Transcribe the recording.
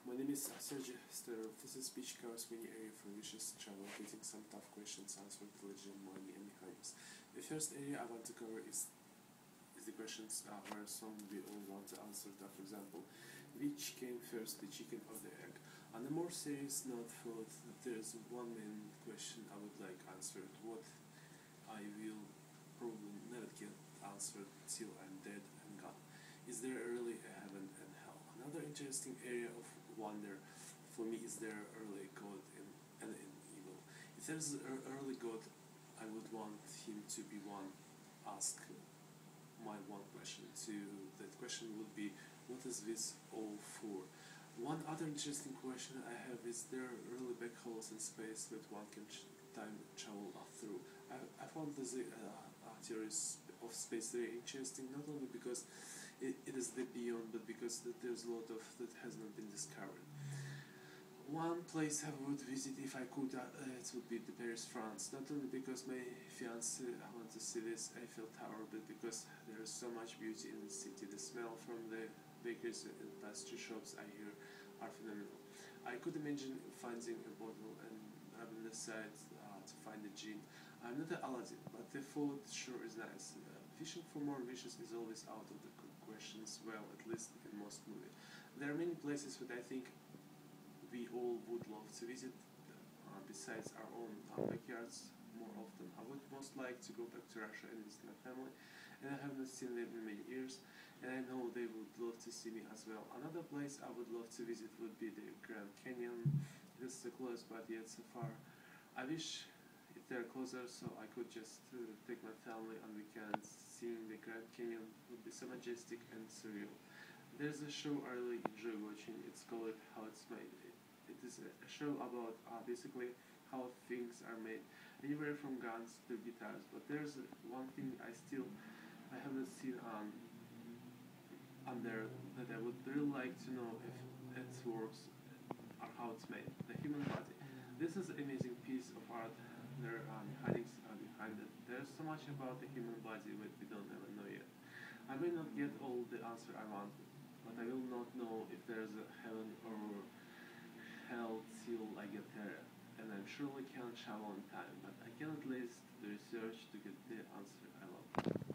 My name is Sergey Sterov. This is speech covers many areas for vicious travel, getting some tough questions answered, religion, money, and mechanics. The first area I want to cover is the questions where some we all want to answer. That, for example, which came first, the chicken or the egg? On a more serious note, there's one main question I would like answered, what I will probably never get answered till I'm dead and gone. Is there really a heaven and hell? Another interesting area of wonder for me is there early God and evil. If there's an early God, I would want him to be one. Ask my one question to that question would be, what is this all for? One other interesting question I have is, there really black holes in space that one can time travel through? I found the theories of space very interesting, not only because it is the beyond, but because there's a lot of that has not been discovered. One place I would visit if I could, it would be the Paris, France. Not only because my fiance wants to see this Eiffel Tower, but because there is so much beauty in the city. The smell from the bakeries and pastry shops I hear are phenomenal. I could imagine finding a bottle and rubbing the side to find a gin. I'm not an Aladdin, but the food sure is nice. Fishing for more wishes is always out of the question as well, at least in most movies. There are many places that I think we all would love to visit besides our own backyards more often. I would most like to go back to Russia and visit my family, and I have not seen them in many years, and I know they would love to see me as well. Another place I would love to visit would be the Grand Canyon. It is so close, but yet so far. I wish if they're closer so I could just take my family on weekends. Seeing the Grand Canyon would be so majestic and surreal. There's a show I really enjoy watching. It's called How It's Made. It is a show about basically how things are made, anywhere from guns to guitars. But there's one thing I haven't seen on there that I would really like to know if it works or how it's made. The human body. This is an amazing piece of art. There are hidings behind it. There's so much about the human body that we don't ever know yet. I may not get all the answer I want, but I will not know if there's a heaven or hell till I get there. And I surely can't travel in time, but I can at least do research to get the answer I want.